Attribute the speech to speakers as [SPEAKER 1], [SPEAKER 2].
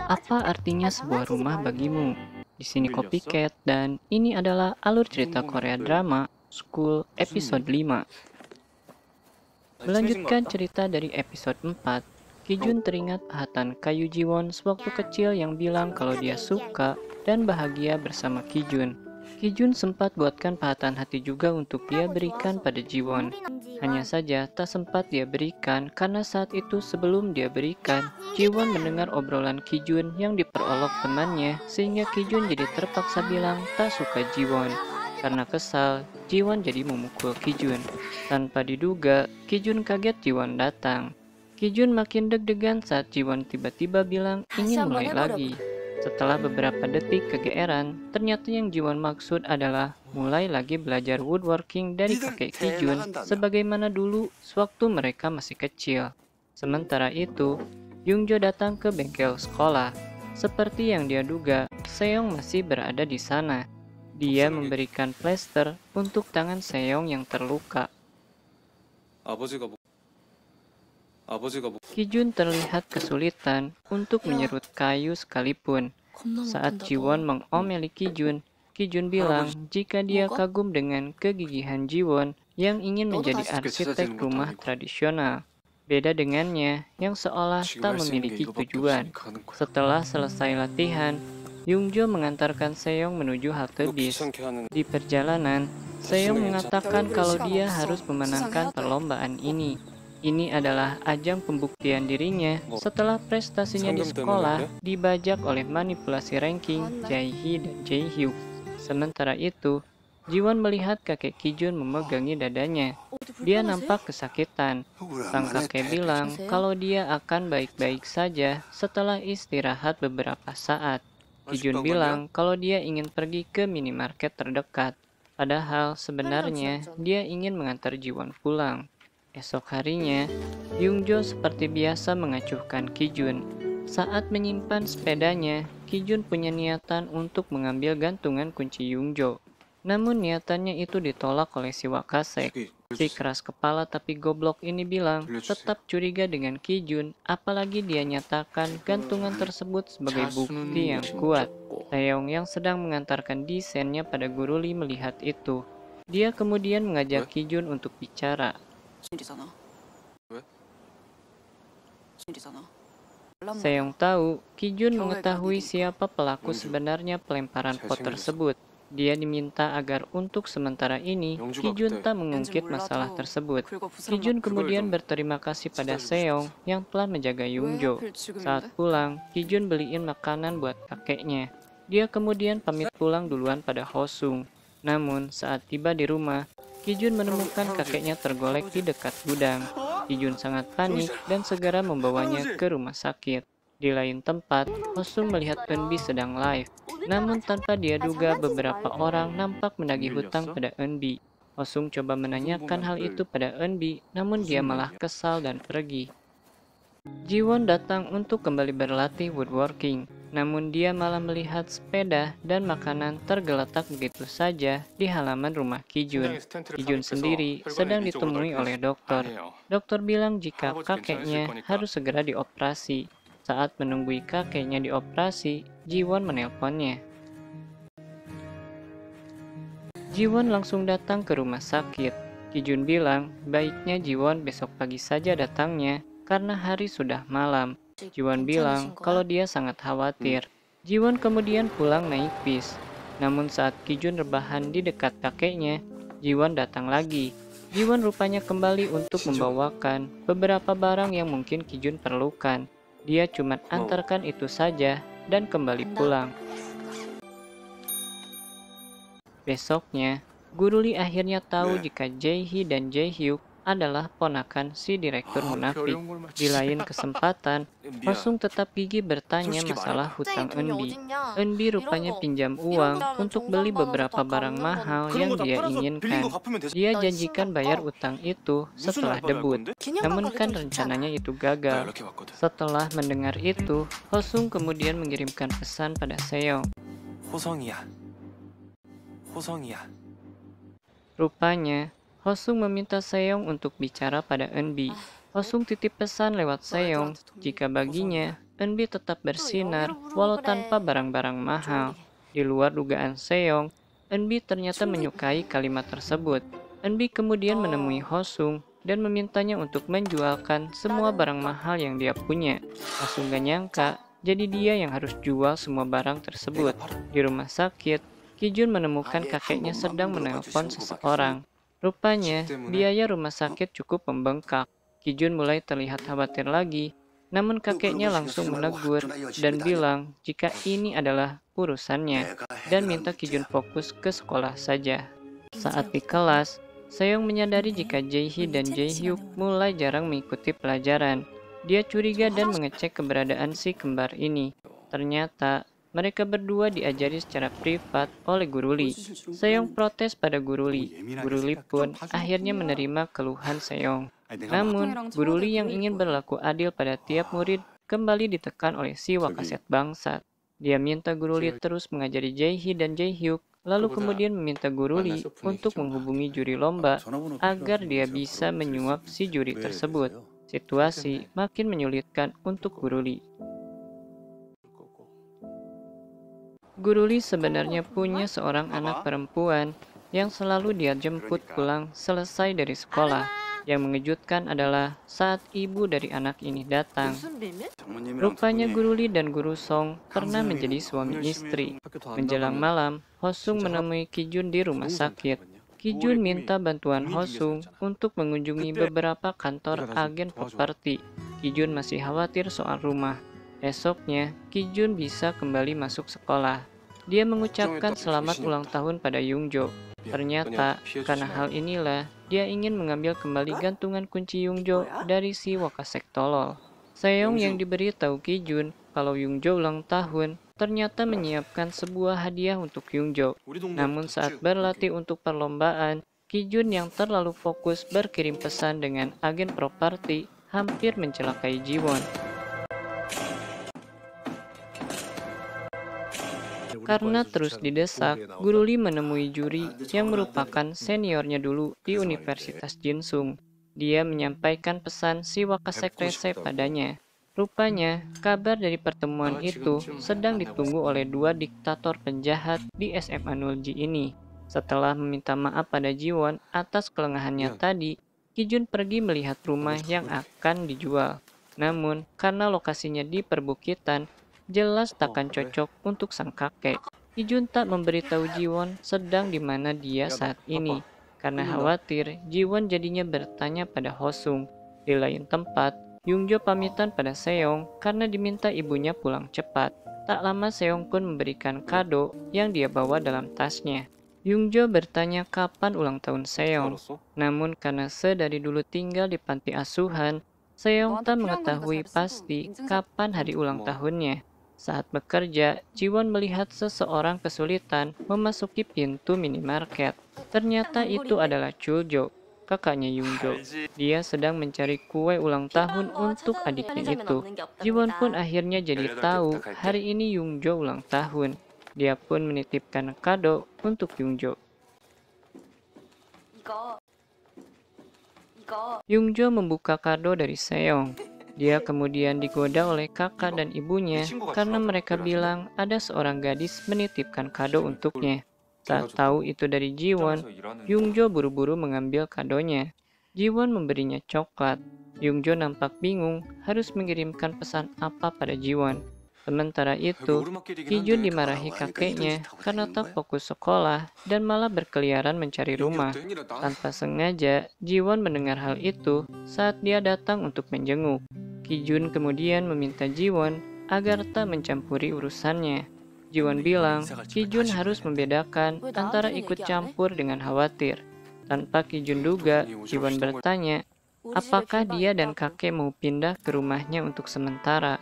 [SPEAKER 1] Apa artinya sebuah rumah bagimu? Di sini Copycat dan ini adalah alur cerita Korea drama School episode 5. Melanjutkan cerita dari episode 4, Kijun teringat pahatan Kayu Jiwon sewaktu kecil yang bilang kalau dia suka dan bahagia bersama Kijun. Kijun sempat buatkan pahatan hati juga untuk dia berikan pada Jiwon. Hanya saja tak sempat dia berikan karena saat itu sebelum dia berikan, Jiwon mendengar obrolan Kijun yang diperolok temannya sehingga Kijun jadi terpaksa bilang tak suka Jiwon. Karena kesal, Jiwon jadi memukul Kijun. Tanpa diduga, Kijun kaget Jiwon datang. Kijun makin deg-degan saat Jiwon tiba-tiba bilang ingin mulai lagi. Setelah beberapa detik kegeeran, ternyata yang Jiwon maksud adalah mulai lagi belajar woodworking dari kakek Kijun sebagaimana dulu sewaktu mereka masih kecil. Sementara itu, Yungjo datang ke bengkel sekolah. Seperti yang dia duga, Seong masih berada di sana. Dia memberikan plester untuk tangan Seong yang terluka. Kijun terlihat kesulitan untuk menyerut kayu sekalipun. Saat Jiwon mengomeli Kijun, Kijun bilang jika dia kagum dengan kegigihan Jiwon yang ingin menjadi arsitek rumah tradisional. Beda dengannya yang seolah tak memiliki tujuan. Setelah selesai latihan, Yungjo mengantarkan Seong menuju halte bis. Di perjalanan, Seong mengatakan kalau dia harus memenangkan perlombaan ini. Ini adalah ajang pembuktian dirinya setelah prestasinya di sekolah dibajak oleh manipulasi ranking Jae-hee dan Jae-hyuk. Sementara itu, Jiwon melihat kakek Kijun memegangi dadanya. Dia nampak kesakitan. Sang kakek bilang kalau dia akan baik-baik saja setelah istirahat beberapa saat. Kijun bilang kalau dia ingin pergi ke minimarket terdekat. Padahal sebenarnya dia ingin mengantar Jiwon pulang. Esok harinya, Yungjo seperti biasa mengacuhkan Kijun. Saat menyimpan sepedanya, Kijun punya niatan untuk mengambil gantungan kunci Yungjo. Namun niatannya itu ditolak oleh si Wakasek. Si keras kepala tapi goblok ini bilang tetap curiga dengan Kijun, apalagi dia nyatakan gantungan tersebut sebagai bukti yang kuat. Taeyong yang sedang mengantarkan desainnya pada guru Lee melihat itu. Dia kemudian mengajak Kijun untuk bicara. Seong tahu Kijun mengetahui siapa pelaku sebenarnya pelemparan pot tersebut. Dia diminta agar untuk sementara ini Kijun tak mengungkit masalah tersebut. Kijun kemudian berterima kasih pada Seong yang telah menjaga Yungjo. Saat pulang, Kijun beliin makanan buat kakeknya. Dia kemudian pamit pulang duluan pada Hosung. Namun saat tiba di rumah, Kijun menemukan kakeknya tergolek di dekat gudang. Kijun sangat panik dan segera membawanya ke rumah sakit. Di lain tempat, Hosung melihat Eunbi sedang live. Namun tanpa dia duga beberapa orang nampak menagih hutang pada Eunbi. Hosung coba menanyakan hal itu pada Eunbi, namun dia malah kesal dan pergi. Jiwon datang untuk kembali berlatih woodworking. Namun dia malah melihat sepeda dan makanan tergeletak begitu saja di halaman rumah Kijun. Kijun sendiri sedang ditemui oleh dokter. Dokter bilang jika kakeknya harus segera dioperasi. Saat menunggu kakeknya dioperasi, Jiwon menelponnya. Jiwon langsung datang ke rumah sakit. Kijun bilang baiknya Jiwon besok pagi saja datangnya karena hari sudah malam. Jiwon bilang kalau dia sangat khawatir. Jiwon kemudian pulang naik bis. Namun saat Kijun rebahan di dekat kakeknya, Jiwon datang lagi. Jiwon rupanya kembali untuk membawakan beberapa barang yang mungkin Kijun perlukan. Dia cuma antarkan itu saja dan kembali pulang. Besoknya, Guru Lee akhirnya tahu jika Jae-hee dan Jae-hyuk adalah ponakan si direktur munafik. Di lain kesempatan, Hosung tetap gigih bertanya masalah hutang Eunbi. Eunbi rupanya pinjam uang untuk beli beberapa barang mahal yang dia inginkan. Dia janjikan bayar utang itu setelah debut. Namun kan rencananya itu gagal. Setelah mendengar itu, Hosung kemudian mengirimkan pesan pada Seong. Rupanya, Hosung meminta Seong untuk bicara pada Eunbi. Hosung titip pesan lewat Seong jika baginya Eunbi tetap bersinar walau tanpa barang-barang mahal. Di luar dugaan Seong, Eunbi ternyata menyukai kalimat tersebut. Eunbi kemudian menemui Hosung dan memintanya untuk menjualkan semua barang mahal yang dia punya. Hosung gak nyangka, jadi dia yang harus jual semua barang tersebut. Di rumah sakit, Kijun menemukan kakeknya sedang menelpon seseorang. Rupanya, biaya rumah sakit cukup membengkak. Kijun mulai terlihat khawatir lagi, namun kakeknya langsung menegur dan bilang jika ini adalah urusannya dan minta Kijun fokus ke sekolah saja. Saat di kelas, Seong menyadari jika Jae-hee dan Jae-hyuk mulai jarang mengikuti pelajaran. Dia curiga dan mengecek keberadaan si kembar ini. Ternyata, mereka berdua diajari secara privat oleh Guru Lee. Seong protes pada Guru Lee. Guru Lee pun akhirnya menerima keluhan Seong. Namun, Guru Lee yang ingin berlaku adil pada tiap murid kembali ditekan oleh si Wakaset bangsat. Dia minta Guru Lee terus mengajari Jae-hee dan Jae-hyuk, lalu kemudian meminta Guru Lee untuk menghubungi juri lomba agar dia bisa menyuap si juri tersebut. Situasi makin menyulitkan untuk Guru Lee. Guru Lee sebenarnya punya seorang anak perempuan yang selalu dia jemput pulang selesai dari sekolah. Yang mengejutkan adalah saat ibu dari anak ini datang. Rupanya Guru Lee dan Guru Song pernah menjadi suami istri. Menjelang malam, Hosung menemui Kijun di rumah sakit. Kijun minta bantuan Hosung untuk mengunjungi beberapa kantor agen properti. Kijun masih khawatir soal rumah. Esoknya, Kijun bisa kembali masuk sekolah. Dia mengucapkan selamat ulang tahun pada Yungjo. Ternyata, karena hal inilah, dia ingin mengambil kembali gantungan kunci Yungjo dari si Wakasek tolol. Seong yang diberitahu Kijun kalau Yungjo ulang tahun, ternyata menyiapkan sebuah hadiah untuk Yungjo. Namun saat berlatih untuk perlombaan, Kijun yang terlalu fokus berkirim pesan dengan agen properti hampir mencelakai Jiwon. Karena terus didesak, Guru Lee menemui juri yang merupakan seniornya dulu di Universitas Jinsung. Dia menyampaikan pesan si Wakasek Rese padanya. Rupanya, kabar dari pertemuan itu sedang ditunggu oleh dua diktator penjahat di SMA Nulji ini. Setelah meminta maaf pada Jiwon atas kelengahannya tadi, Kijun pergi melihat rumah yang akan dijual. Namun, karena lokasinya di perbukitan, jelas takkan cocok untuk sang kakek. Kijun tak memberitahu Jiwon sedang di mana dia saat ini, karena khawatir Jiwon jadinya bertanya pada Hosung. Di lain tempat, Yungjo pamitan pada Seong karena diminta ibunya pulang cepat. Tak lama Seong pun memberikan kado yang dia bawa dalam tasnya. Yungjo bertanya kapan ulang tahun Seong. Namun karena sedari dulu tinggal di panti asuhan, Seong tak mengetahui pasti kapan hari ulang tahunnya. Saat bekerja, Jiwon melihat seseorang kesulitan memasuki pintu minimarket. Ternyata itu adalah Chuljo, kakaknya Yungjo. Dia sedang mencari kue ulang tahun untuk adiknya itu. Jiwon pun akhirnya jadi tahu hari ini Yungjo ulang tahun. Dia pun menitipkan kado untuk Yungjo. Yungjo membuka kado dari Seong. Dia kemudian digoda oleh kakak dan ibunya karena mereka bilang ada seorang gadis menitipkan kado untuknya. Saat tahu itu dari Jiwon, Yungjo buru-buru mengambil kadonya. Jiwon memberinya coklat. Yungjo nampak bingung harus mengirimkan pesan apa pada Jiwon. Sementara itu, Kijun dimarahi kakeknya karena tak fokus sekolah dan malah berkeliaran mencari rumah. Tanpa sengaja, Jiwon mendengar hal itu saat dia datang untuk menjenguk. Kijun kemudian meminta Jiwon agar tak mencampuri urusannya. Jiwon bilang Kijun harus membedakan antara ikut campur dengan khawatir. Tanpa Kijun duga, Jiwon bertanya, apakah dia dan kakek mau pindah ke rumahnya untuk sementara.